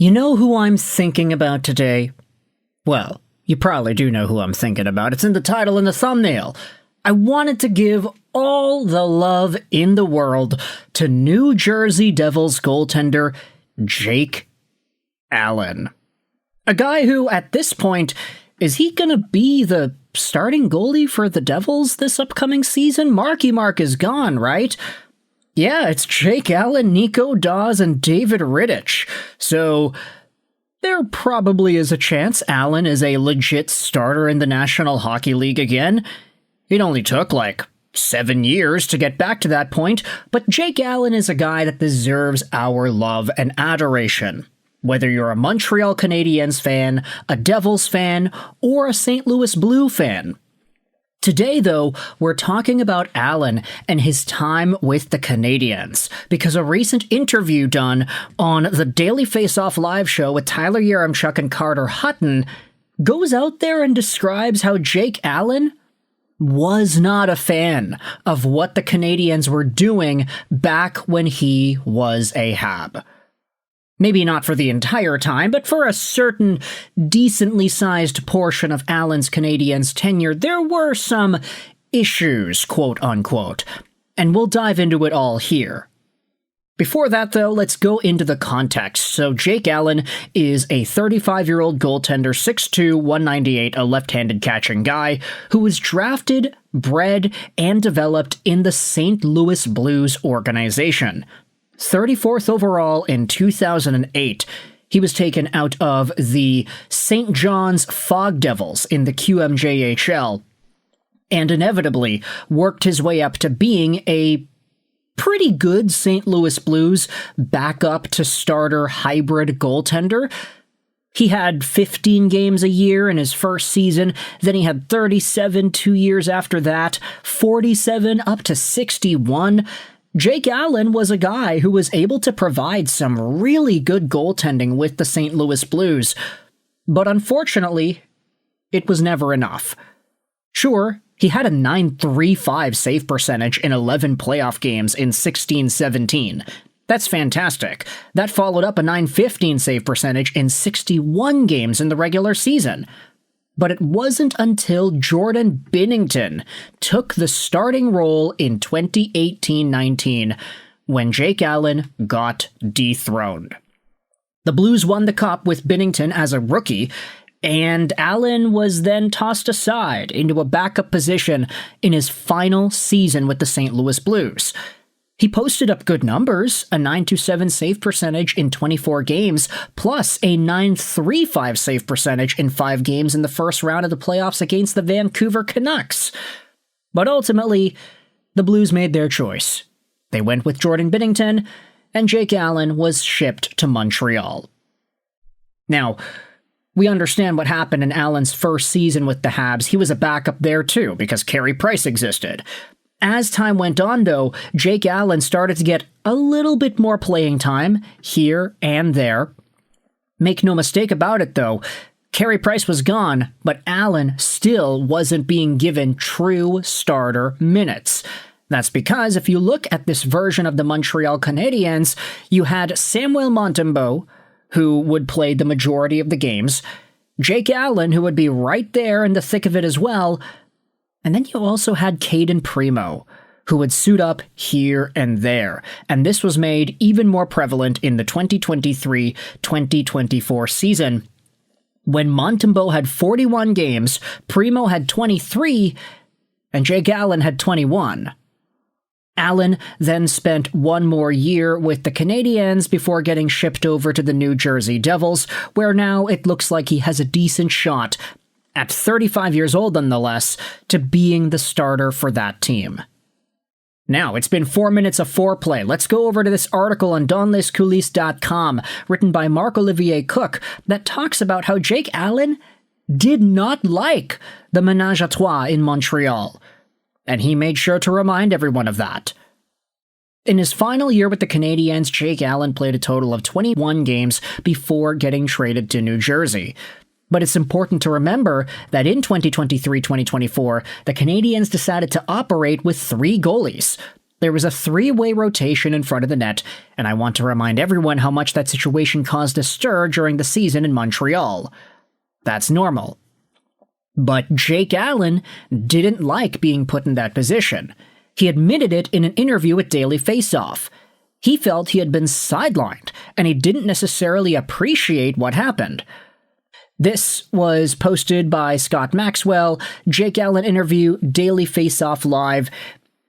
You know who I'm thinking about today? Well, you probably do know who I'm thinking about. It's in the title and the thumbnail. I wanted to give all the love in the world to New Jersey Devils goaltender Jake Allen. A guy who, at this point, is he gonna be the starting goalie for the Devils this upcoming season? Marky Mark is gone, right? Yeah, it's Jake Allen, Nico Daws, and David Rittich. So there probably is a chance Allen is a legit starter in the National Hockey League again. It only took 7 years to get back to that point, but Jake Allen is a guy that deserves our love and adoration. Whether you're a Montreal Canadiens fan, a Devils fan, or a St. Louis Blue fan. Today, though, we're talking about Allen and his time with the Canadiens, because a recent interview done on the Daily Face-Off live show with Tyler Yaremchuk and Carter Hutton goes out there and describes how Jake Allen was not a fan of what the Canadiens were doing back when he was a Hab. Maybe not for the entire time, but for a certain decently sized portion of Allen's Canadiens tenure, there were some issues, quote-unquote, and we'll dive into it all here. Before that, though, let's go into the context. So Jake Allen is a 35-year-old goaltender, 6'2", 198, a left-handed catching guy, who was drafted, bred, and developed in the St. Louis Blues organization. 34th overall in 2008, he was taken out of the St. John's Fog Devils in the QMJHL, and inevitably worked his way up to being a pretty good St. Louis Blues backup to starter hybrid goaltender. He had 15 games a year in his first season, then he had 37 2 years after that, 47 up to 61. Jake Allen was a guy who was able to provide some really good goaltending with the St. Louis Blues, but unfortunately, it was never enough. Sure, he had a .935 save percentage in 11 playoff games in 16-17. That's fantastic. That followed up a .915 save percentage in 61 games in the regular season. But it wasn't until Jordan Binnington took the starting role in 2018-19 when Jake Allen got dethroned. The Blues won the Cup with Binnington as a rookie, and Allen was then tossed aside into a backup position in his final season with the St. Louis Blues. He posted up good numbers, a .927 save percentage in 24 games, plus a .935 save percentage in 5 games in the first round of the playoffs against the Vancouver Canucks. But ultimately, the Blues made their choice. They went with Jordan Binnington, and Jake Allen was shipped to Montreal. Now, we understand what happened in Allen's first season with the Habs. He was a backup there too, because Carey Price existed. As time went on, though, Jake Allen started to get a little bit more playing time here and there. Make no mistake about it, though, Carey Price was gone, but Allen still wasn't being given true starter minutes. That's because if you look at this version of the Montreal Canadiens, you had Samuel Montembeault, who would play the majority of the games, Jake Allen, who would be right there in the thick of it as well, and then you also had Caden Primo, who would suit up here and there, and this was made even more prevalent in the 2023-2024 season, when Montembeault had 41 games, Primo had 23, and Jake Allen had 21. Allen then spent one more year with the Canadiens before getting shipped over to the New Jersey Devils, where now it looks like he has a decent shot, at 35 years old nonetheless, to being the starter for that team. Now, it's been 4 minutes of foreplay. Let's go over to this article on DonLesCoulisses.com, written by Marc-Olivier Cook, that talks about how Jake Allen did not like the ménage à trois in Montreal, and he made sure to remind everyone of that. In his final year with the Canadiens, Jake Allen played a total of 21 games before getting traded to New Jersey. But it's important to remember that in 2023-2024, the Canadiens decided to operate with 3 goalies. There was a three-way rotation in front of the net, and I want to remind everyone how much that situation caused a stir during the season in Montreal. That's normal. But Jake Allen didn't like being put in that position. He admitted it in an interview with Daily Faceoff. He felt he had been sidelined, and he didn't necessarily appreciate what happened. This was posted by Scott Maxwell, Jake Allen interview, Daily Faceoff Live.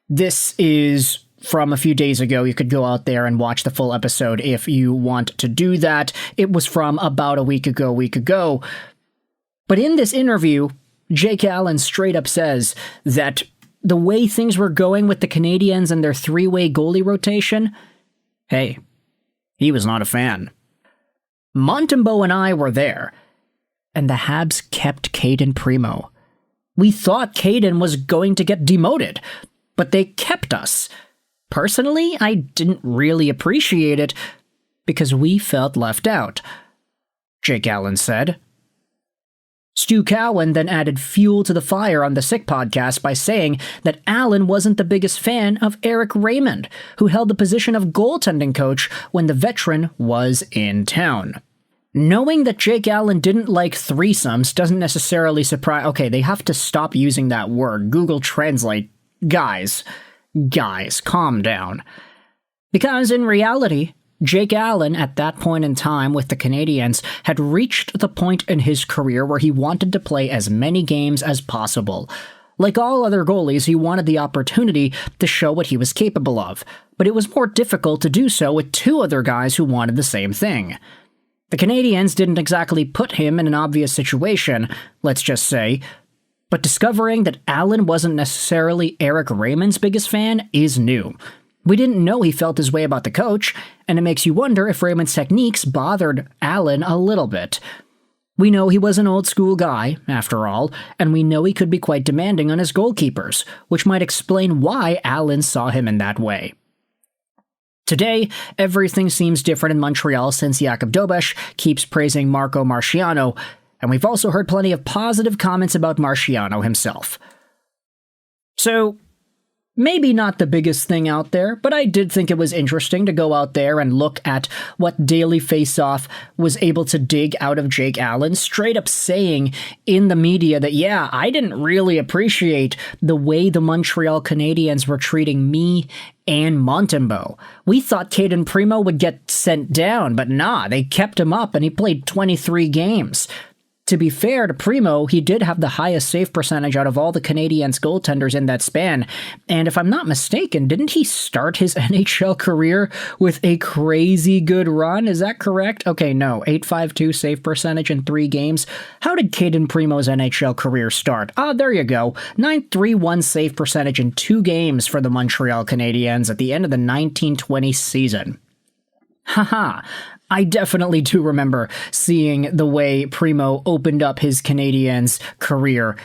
This is from a few days ago. You could go out there and watch the full episode if you want to do that. It was from about a week ago. But in this interview, Jake Allen straight up says that the way things were going with the Canadiens and their three-way goalie rotation, hey, he was not a fan. Montembeault and I were there, and the Habs kept Caden Primo. We thought Caden was going to get demoted, but they kept us. Personally, I didn't really appreciate it because we felt left out, Jake Allen said. Stu Cowan then added fuel to the fire on the Sick podcast by saying that Allen wasn't the biggest fan of Eric Raymond, who held the position of goaltending coach when the veteran was in town. Knowing that Jake Allen didn't like threesomes doesn't necessarily surprise... Okay, they have to stop using that word. Google Translate. Guys, calm down. Because in reality, Jake Allen, at that point in time with the Canadiens, had reached the point in his career where he wanted to play as many games as possible. Like all other goalies, he wanted the opportunity to show what he was capable of, but it was more difficult to do so with two other guys who wanted the same thing. The Canadiens didn't exactly put him in an obvious situation, let's just say, but discovering that Allen wasn't necessarily Eric Raymond's biggest fan is new. We didn't know he felt his way about the coach, and it makes you wonder if Raymond's techniques bothered Allen a little bit. We know he was an old-school guy, after all, and we know he could be quite demanding on his goalkeepers, which might explain why Allen saw him in that way. Today, everything seems different in Montreal since Jakub Dobeš keeps praising Marco Marciano, and we've also heard plenty of positive comments about Marciano himself. So, maybe not the biggest thing out there, but I did think it was interesting to go out there and look at what Daily Faceoff was able to dig out of Jake Allen, straight up saying in the media that, yeah, I didn't really appreciate the way the Montreal Canadiens were treating me and Montembeault. We thought Caden Primo would get sent down, but nah, they kept him up and he played 23 games. To be fair to Primo, he did have the highest save percentage out of all the Canadiens goaltenders in that span, and if I'm not mistaken, didn't he start his NHL career with a crazy good run? Is that correct? Okay, no, 852 save percentage in 3 games. How did Caden Primo's NHL career start? There you go, 931 save percentage in 2 games for the Montreal Canadiens at the end of the 1920 season. Haha. I definitely do remember seeing the way Primo opened up his Canadiens career.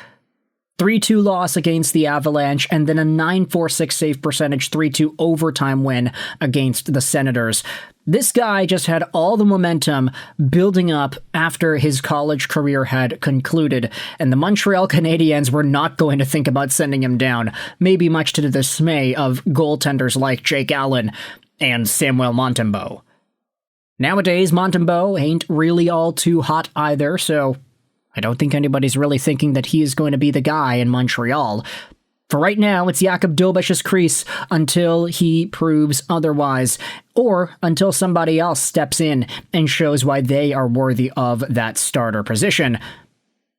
3-2 loss against the Avalanche, and then a 946 save percentage 3-2 overtime win against the Senators. This guy just had all the momentum building up after his college career had concluded, and the Montreal Canadiens were not going to think about sending him down, maybe much to the dismay of goaltenders like Jake Allen and Samuel Montembeault. Nowadays, Montembeault ain't really all too hot either, so I don't think anybody's really thinking that he is going to be the guy in Montreal. For right now, it's Jakub Dobeš's crease until he proves otherwise, or until somebody else steps in and shows why they are worthy of that starter position.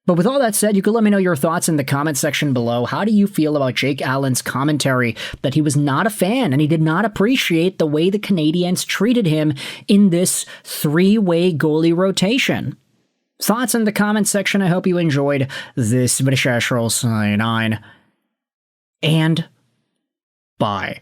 But with all that said, you can let me know your thoughts in the comment section below. How do you feel about Jake Allen's commentary that he was not a fan and he did not appreciate the way the Canadiens treated him in this 3-way goalie rotation? Thoughts in the comment section. I hope you enjoyed this video. And bye.